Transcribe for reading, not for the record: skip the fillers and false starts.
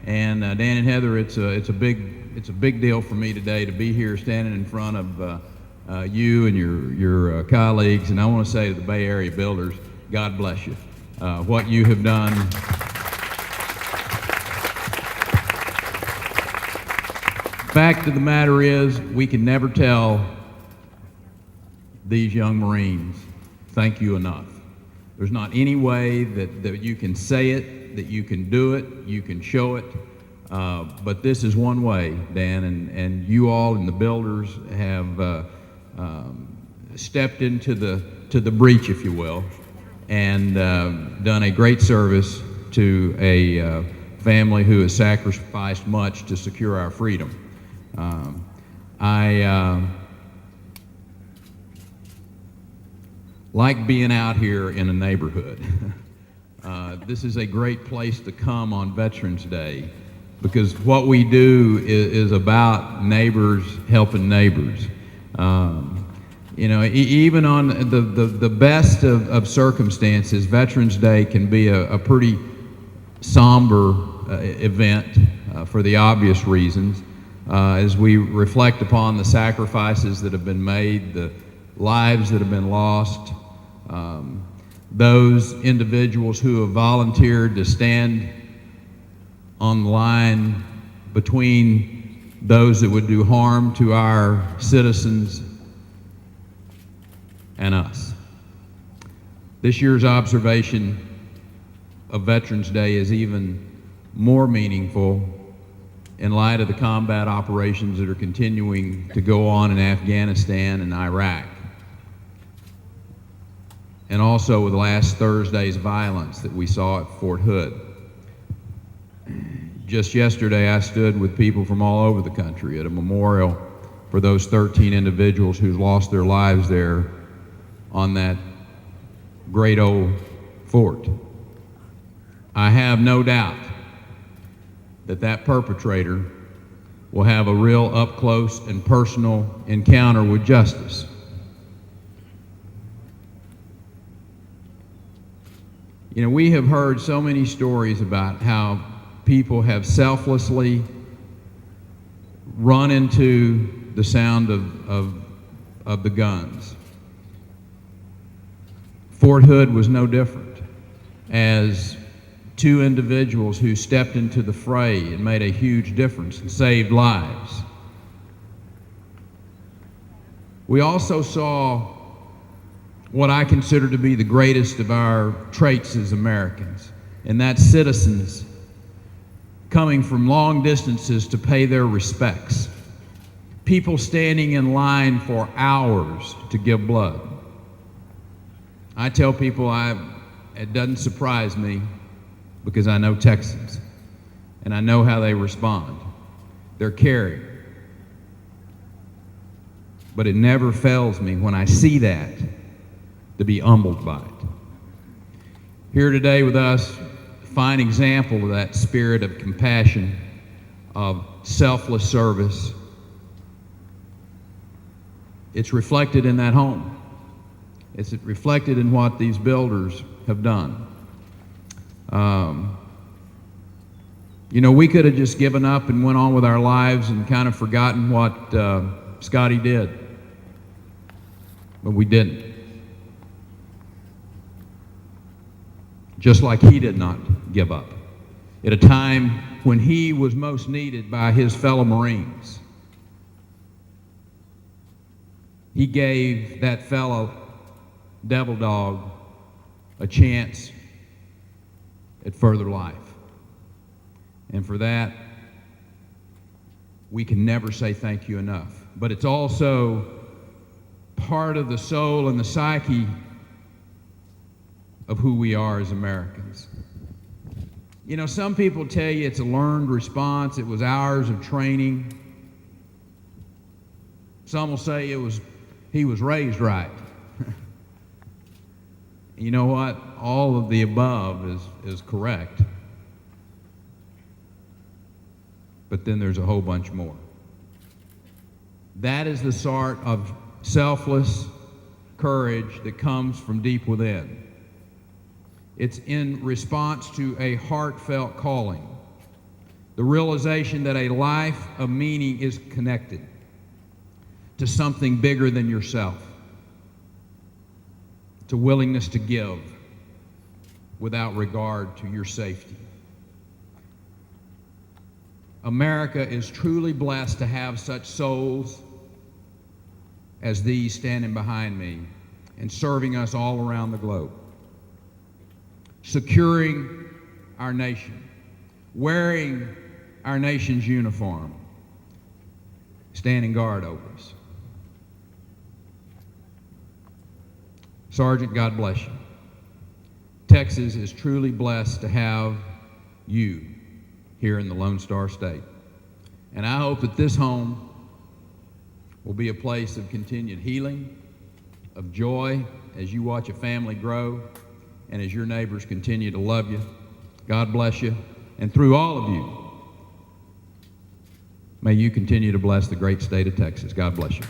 And Dan and Heather, it's a big deal for me today to be here standing in front of you and your colleagues. And I want to say to the Bay Area builders, God bless you. What you have done. Fact of the matter is, we can never tell these young Marines thank you enough. There's not any way that you can say it, that you can do it, you can show it, but this is one way, Dan, and you all and the builders have stepped into the breach, if you will, and done a great service to a family who has sacrificed much to secure our freedom. I like being out here in a neighborhood. This is a great place to come on Veterans Day because what we do is about neighbors helping neighbors. Even on the best of circumstances, Veterans Day can be a pretty somber event for the obvious reasons. As we reflect upon the sacrifices that have been made, the lives that have been lost, those individuals who have volunteered to stand on the line between those that would do harm to our citizens and us. This year's observation of Veterans Day is even more meaningful in light of the combat operations that are continuing to go on in Afghanistan and Iraq, and also with last Thursday's violence that we saw at Fort Hood. Just yesterday, I stood with people from all over the country at a memorial for those 13 individuals who lost their lives there on that great old fort. I have no doubt that perpetrator will have a real up-close and personal encounter with justice. You know, we have heard so many stories about how people have selflessly run into the sound of the guns. Fort Hood was no different, as two individuals who stepped into the fray and made a huge difference and saved lives. We also saw what I consider to be the greatest of our traits as Americans, and that's citizens coming from long distances to pay their respects. People standing in line for hours to give blood. I tell people it doesn't surprise me because I know Texans and I know how they respond. They're caring. But it never fails me when I see that to be humbled by it. Here today with us, a fine example of that spirit of compassion, of selfless service. It's reflected in that home. It's reflected in what these builders have done. We could have just given up and went on with our lives and kind of forgotten what Scotty did, but we didn't. Just like he did not give up at a time when he was most needed by his fellow Marines. He gave that fellow devil dog a chance at further life. And for that, we can never say thank you enough. But it's also part of the soul and the psyche of who we are as Americans. You know, some people tell you it's a learned response, it was hours of training. Some will say he was raised right. You know what? All of the above is correct. But then there's a whole bunch more. That is the sort of selfless courage that comes from deep within. It's in response to a heartfelt calling. the realization that a life of meaning is connected to something bigger than yourself, to willingness to give without regard to your safety. America is truly blessed to have such souls as these standing behind me and serving us all around the globe, securing our nation, wearing our nation's uniform, standing guard over us. Sergeant, God bless you. Texas is truly blessed to have you here in the Lone Star State. And I hope that this home will be a place of continued healing, of joy as you watch a family grow and as your neighbors continue to love you. God bless you. And through all of you, may you continue to bless the great state of Texas. God bless you.